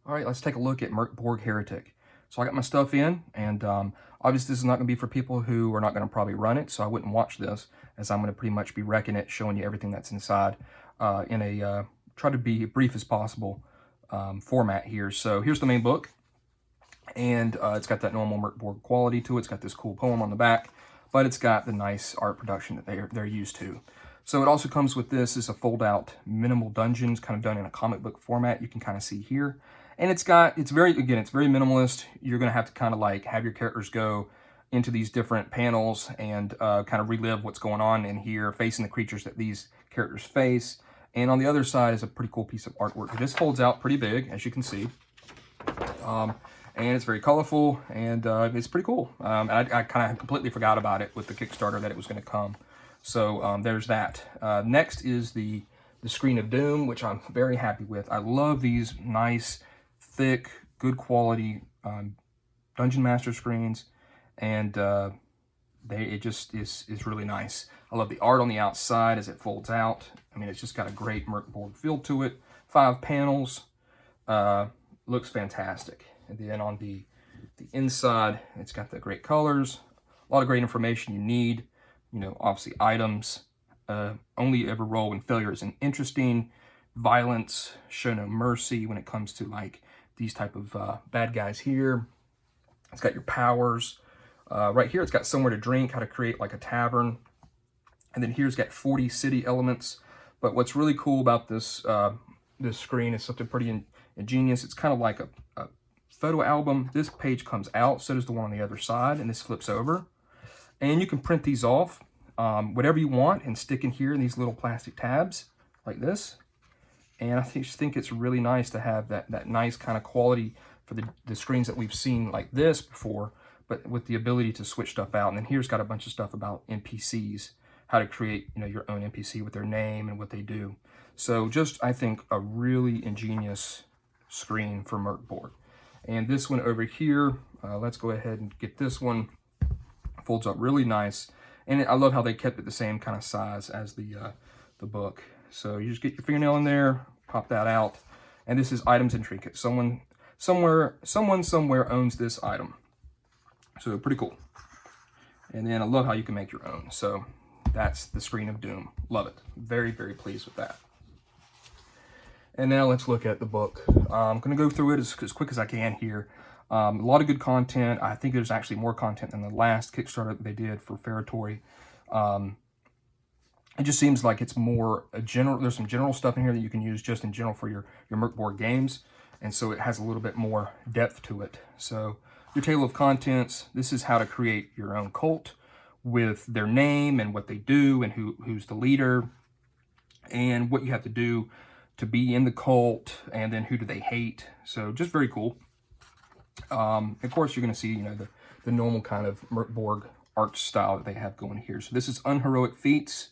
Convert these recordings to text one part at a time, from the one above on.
All right, let's take a look at Mörk Borg Heretic. So I got my stuff in, and obviously this is not going to be for people who are not going to probably run it, so I wouldn't watch this, as I'm going to pretty much be wrecking it, showing you everything that's inside in a, try to be brief as possible format here. So here's the main book, and it's got that normal Mörk Borg quality to it. It's got this cool poem on the back, but it's got the nice art production that they're used to. So it also comes with this is a fold-out minimal dungeons, kind of done in a comic book format. You can kind of see here. And it's very minimalist. You're going to have to kind of like have your characters go into these different panels and kind of relive what's going on in here, facing the creatures that these characters face. And on the other side is a pretty cool piece of artwork. This folds out pretty big, as you can see. And it's very colorful, and it's pretty cool. I kind of completely forgot about it with the Kickstarter that it was going to come. So there's that. Next is the Screen of Doom, which I'm very happy with. I love these nice, thick, good quality Dungeon Master screens, and it just is really nice. I love the art on the outside as it folds out. I mean, it's just got a great Mörk Borg feel to it. 5 panels, looks fantastic. And then on the inside, it's got the great colors, a lot of great information you need. You know, obviously items, only ever roll when failure isn't interesting, violence, show no mercy when it comes to like these type of bad guys here. It's got your powers. Right here, it's got somewhere to drink, how to create like a tavern. And then here's got 40 city elements. But what's really cool about this this screen is something pretty ingenious. It's kind of like a photo album. This page comes out, so does the one on the other side, and this flips over. And you can print these off, whatever you want, and stick in here in these little plastic tabs, like this. And I just think it's really nice to have that nice kind of quality for the screens that we've seen like this before, but with the ability to switch stuff out. And then here's got a bunch of stuff about NPCs, how to create, you know, your own NPC with their name and what they do. So just, I think, a really ingenious screen for Mörk Borg. And this one over here, let's go ahead and get this one. Folds up really nice, and I love how they kept it the same kind of size as the book. So you just get your fingernail in there, pop that out, and this is items and trinkets. Someone somewhere owns this item, so pretty cool. And then I love how you can make your own. So that's the Screen of Doom. Love it. Very, very pleased with that. And now let's look at the book. I'm going to go through it as quick as I can here. A lot of good content. I think there's actually more content than the last Kickstarter that they did for Ferratory. It just seems like it's more a general. There's some general stuff in here that you can use just in general for your Mörk Borg games, and so it has a little bit more depth to it. So your table of contents. This is how to create your own cult with their name and what they do and who's the leader and what you have to do to be in the cult, and then who do they hate. So just very cool. Of course, you're going to see, you know, the normal kind of Mörk Borg art style that they have going here. So this is Unheroic Feats.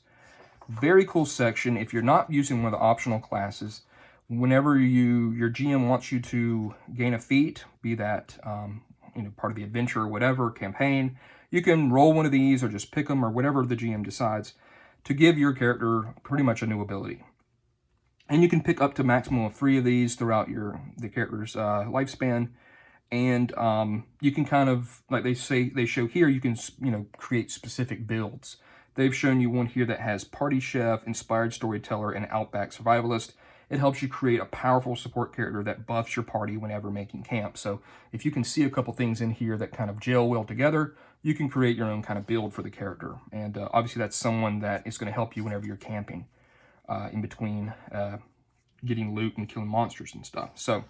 Very cool section. If you're not using one of the optional classes, whenever your GM wants you to gain a feat, be that you know, part of the adventure or whatever campaign, you can roll one of these or just pick them or whatever the GM decides to give your character pretty much a new ability. And you can pick up to maximum of 3 of these throughout the character's lifespan. And you can kind of, like they show here, you can, you know, create specific builds. They've shown you one here that has Party Chef, Inspired Storyteller, and Outback Survivalist. It helps you create a powerful support character that buffs your party whenever making camp. So if you can see a couple things in here that kind of gel well together, you can create your own kind of build for the character. And obviously that's someone that is going to help you whenever you're camping in between getting loot and killing monsters and stuff. So,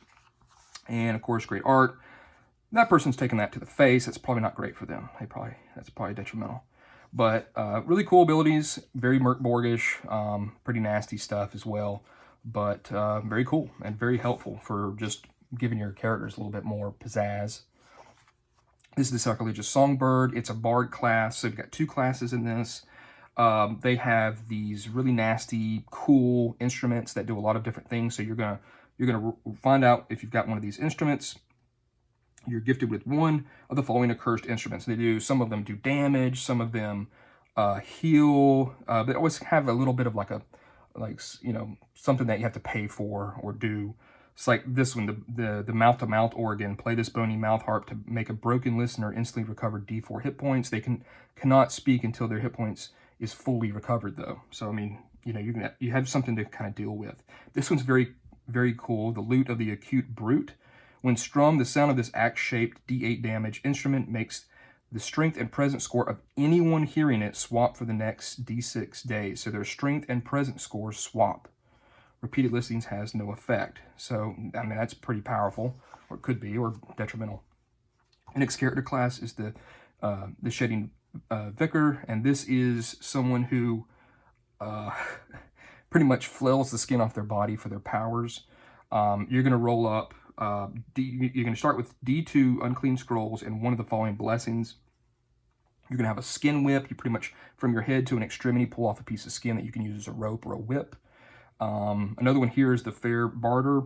and of course, great art. That person's taking that to the face. That's probably not great for them. That's probably detrimental. But really cool abilities, very Mörk Borgish, pretty nasty stuff as well. But very cool and very helpful for just giving your characters a little bit more pizzazz. This is the Sacrilegious Songbird. It's a bard class, so you've got 2 classes in this. They have these really nasty, cool instruments that do a lot of different things. So you're gonna find out if you've got one of these instruments. You're gifted with one of the following accursed instruments. Some of them do damage, some of them heal. They always have a little bit of like you know, something that you have to pay for or do. It's like this one, the mouth-to-mouth organ. Play this bony mouth harp to make a broken listener instantly recover D4 hit points. They cannot speak until their hit points is fully recovered, though. So I mean, you know, you have something to kind of deal with. This one's very, very cool. The lute of the acute brute. When strummed, the sound of this axe-shaped D8 damage instrument makes the strength and presence score of anyone hearing it swap for the next D6 days. So their strength and presence scores swap. Repeated listenings has no effect. So, I mean, that's pretty powerful, or it could be, or detrimental. The next character class is the shedding vicar, and this is someone who pretty much flails the skin off their body for their powers. You're going to roll up, you're going to start with D2 unclean scrolls and one of the following blessings. You're going to have a skin whip. You pretty much, from your head to an extremity, pull off a piece of skin that you can use as a rope or a whip. Another one here is the fair barter.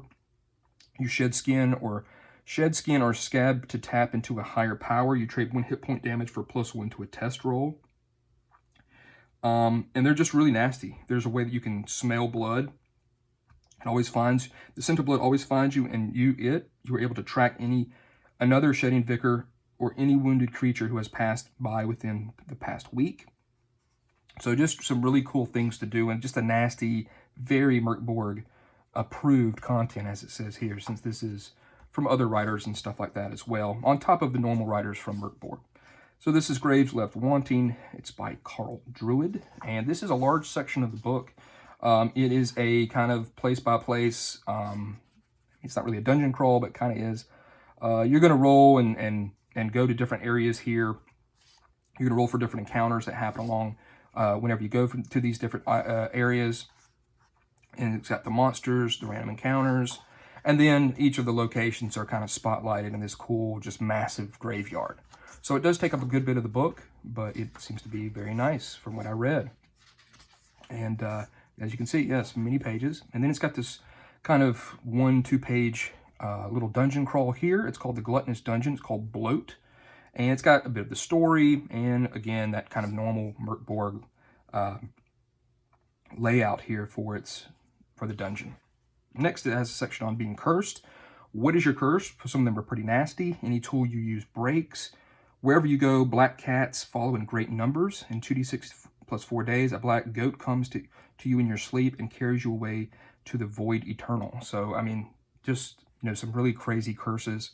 You shed skin or scab to tap into a higher power. You trade 1 hit point damage for +1 to a test roll. And they're just really nasty. There's a way that you can smell blood. It always finds, the scent of blood always finds you, and you are able to track another shedding vicar or any wounded creature who has passed by within the past week. So just some really cool things to do, and just a nasty, very Mörk Borg approved content, as it says here, since this is from other writers and stuff like that as well, on top of the normal writers from Mörk Borg. So this is Graves Left Wanting. It's by Carl Druid, and this is a large section of the book. It is a kind of place-by-place, it's not really a dungeon crawl, but kind of is. You're going to roll and go to different areas here. You're going to roll for different encounters that happen along whenever you go to these different areas. And it's got the monsters, the random encounters, and then each of the locations are kind of spotlighted in this cool, just massive graveyard. So it does take up a good bit of the book, but it seems to be very nice from what I read. And as you can see, yes, many pages. And then it's got this kind of 1-2 page little dungeon crawl here. It's called the Gluttonous Dungeon. It's called Bloat. And it's got a bit of the story and, again, that kind of normal Mörk Borg layout here for the dungeon. Next, it has a section on being cursed. What is your curse? Some of them are pretty nasty. Any tool you use breaks. Wherever you go, black cats follow in great numbers. In 2d6 plus 4 days, a black goat comes to you in your sleep and carries you away to the void eternal. So, I mean, just, you know, some really crazy curses.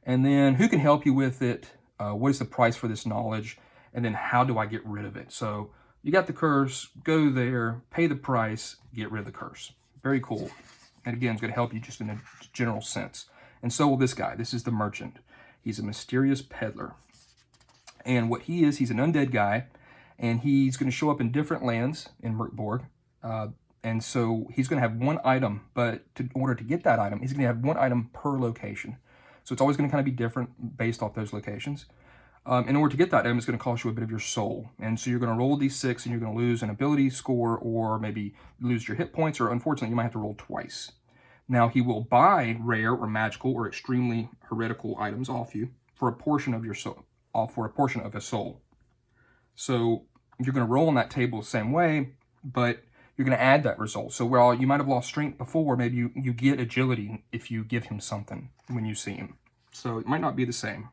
And then who can help you with it? What is the price for this knowledge? And then how do I get rid of it? So you got the curse, go there, pay the price, get rid of the curse. Very cool. And again, it's going to help you just in a general sense. And so will this guy. This is the merchant. He's a mysterious peddler. And what he is, he's an undead guy. And he's going to show up in different lands in Mörk Borg. And so he's going to have one item. But in order to get that item, he's going to have one item per location. So it's always going to kind of be different based off those locations. In order to get that item, it's going to cost you a bit of your soul. And so you're going to roll d6 and you're going to lose an ability score, or maybe lose your hit points, or unfortunately you might have to roll twice. Now he will buy rare or magical or extremely heretical items off you for a portion of your soul, for a portion of a soul. So you're going to roll on that table the same way, but you're going to add that result. So while you might have lost strength before, maybe you get agility if you give him something when you see him. So it might not be the same.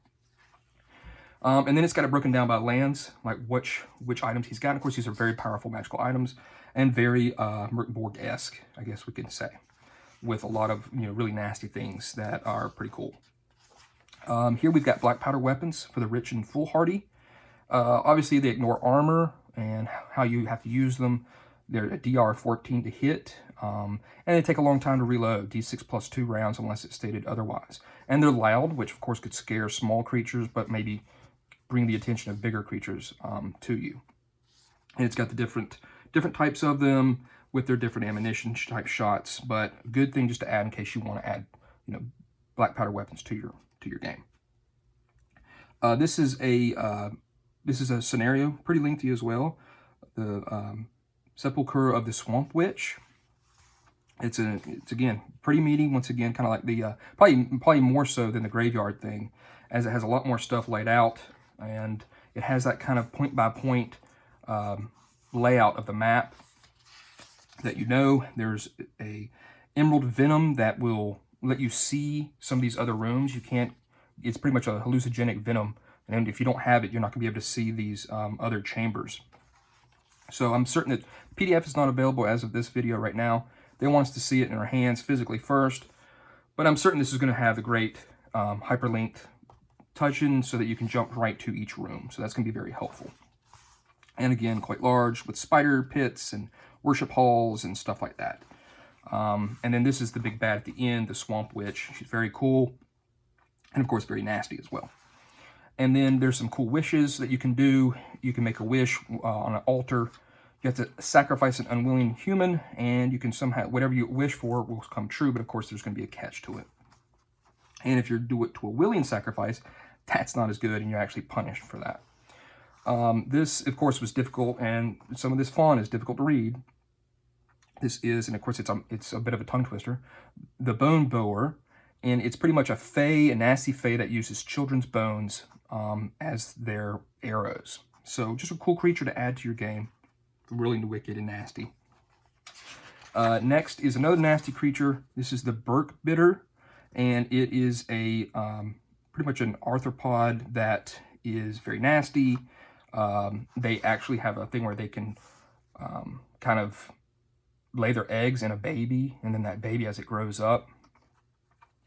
And then it's got it broken down by lands, like which items he's got. Of course, these are very powerful magical items and very Mörk Borg-esque, I guess we can say, with a lot of, you know, really nasty things that are pretty cool. Here we've got black powder weapons for the rich and foolhardy. Obviously, they ignore armor and how you have to use them. They're a DR 14 to hit, and they take a long time to reload, D6 plus 2 rounds unless it's stated otherwise. And they're loud, which of course could scare small creatures, but maybe bring the attention of bigger creatures to you. And it's got the different types of them with their different ammunition type shots, but a good thing just to add in case you want to add, you know, black powder weapons to your game. This is a scenario, pretty lengthy as well. The Sepulchre of the Swamp Witch. It's again pretty meaty. Once again, kind of like the probably more so than the graveyard thing, as it has a lot more stuff laid out, and it has that kind of point by point layout of the map. That, you know, there's a emerald venom that will let you see some of these other rooms. You can't, it's pretty much a hallucinogenic venom. And if you don't have it, you're not gonna be able to see these other chambers. So I'm certain that PDF is not available as of this video right now. They want us to see it in our hands physically first, but I'm certain this is gonna have a great hyperlinked touch-in so that you can jump right to each room. So that's gonna be very helpful. And again, quite large with spider pits and worship halls and stuff like that. And then this is the big bad at the end, the Swamp Witch. She's very cool and of course very nasty as well. And then there's some cool wishes that you can do. You can make a wish on an altar. You have to sacrifice an unwilling human, and you can somehow, whatever you wish for will come true, but of course there's going to be a catch to it. And if you do it to a willing sacrifice, that's not as good, and you're actually punished for that. This, of course, was difficult, and some of this font is difficult to read. This is, and of course it's a bit of a tongue twister, the Bone Bower, and it's pretty much a fae, a nasty fae that uses children's bones as their arrows. So just a cool creature to add to your game. Really wicked and nasty. Next is another nasty creature. This is the Burke Bitter, and it is a pretty much an arthropod that is very nasty. They actually have a thing where they can kind of lay their eggs in a baby, and then that baby, as it grows up,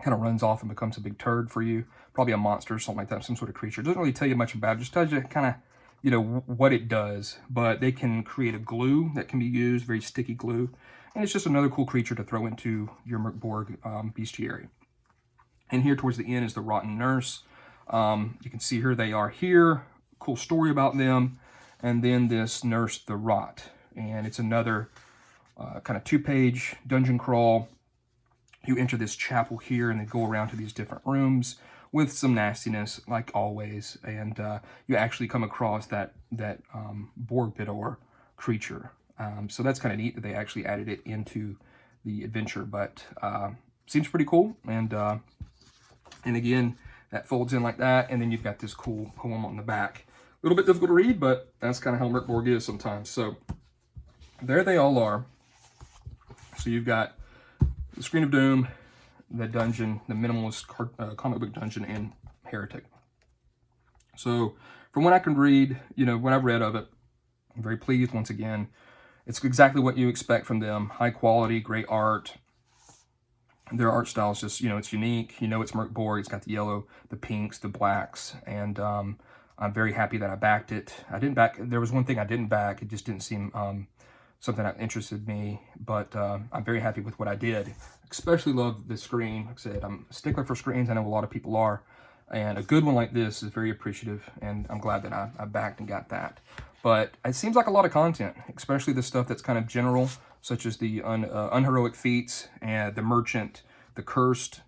kind of runs off and becomes a big turd for you. Probably a monster or something like that, some sort of creature. It doesn't really tell you much about it, just tells you kind of, you know, what it does. But they can create a glue that can be used, very sticky glue. And it's just another cool creature to throw into your Mörk Borg bestiary. And here towards the end is the Rotten Nurse. You can see here they are here. Cool story about them. And then this Nurse the Rot. And it's another kind of 2-page dungeon crawl. You enter this chapel here and then go around to these different rooms with some nastiness, like always. And you actually come across that Burke Bitter creature. So that's kind of neat that they actually added it into the adventure, but seems pretty cool. And again, that folds in like that, and then you've got this cool poem on the back. A little bit difficult to read, but that's kind of how Mörk Borg is sometimes. So there they all are. So you've got the Screen of Doom, the dungeon, the minimalist comic book dungeon, and Heretic. So from what I can read, you know, what I've read of it, I'm very pleased once again. It's exactly what you expect from them. High quality, great art. Their art style is just, you know, it's unique. You know, it's Mörk Borg. It's got the yellow, the pinks, the blacks. And I'm very happy that I backed it. There was one thing I didn't back. It just didn't seem something that interested me. But I'm very happy with what I did. Especially love the screen. Like I said, I'm a stickler for screens. I know a lot of people are. And a good one like this is very appreciative. And I'm glad that I backed and got that. But it seems like a lot of content, especially the stuff that's kind of general, such as the unheroic feats, and the merchant, the cursed,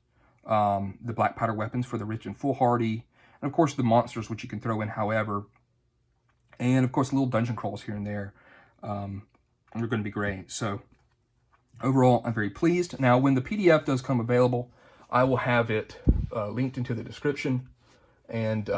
the black powder weapons for the rich and foolhardy, and of course the monsters, which you can throw in however, and of course little dungeon crawls here and there. They're going to be great. So overall, I'm very pleased. Now, when the PDF does come available, I will have it linked into the description, and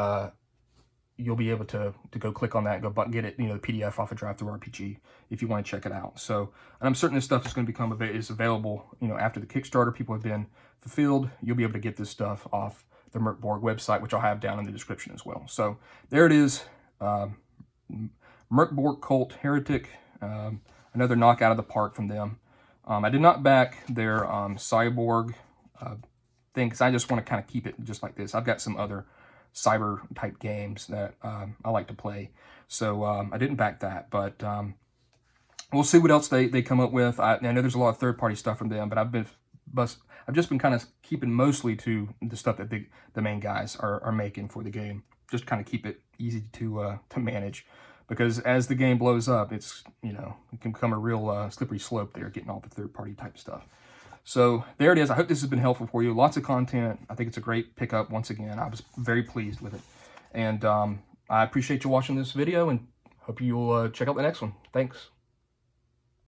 you'll be able to go click on that and go get it, you know, the PDF off of Ttrpg if you want to check it out. So, and I'm certain this stuff is going to become available, you know, after the Kickstarter. People have been fulfilled. You'll be able to get this stuff off the Mörk Borg website, which I'll have down in the description as well. So there it is, Mörk Borg Cult Heretic, another knockout of the park from them. I did not back their cyborg thing because I just want to kind of keep it just like this. I've got some other cyber type games that I like to play, so I didn't back that, but we'll see what else they come up with. I know there's a lot of third-party stuff from them, but I've just been kind of keeping mostly to the stuff that the main guys are making for the game, just kind of keep it easy to manage, because as the game blows up, it's, you know, it can become a real slippery slope there, getting all the third-party type stuff. So there it is. I hope this has been helpful for you. Lots of content. I think it's a great pickup. Once again, I was very pleased with it. And I appreciate you watching this video, and hope you'll check out the next one. Thanks.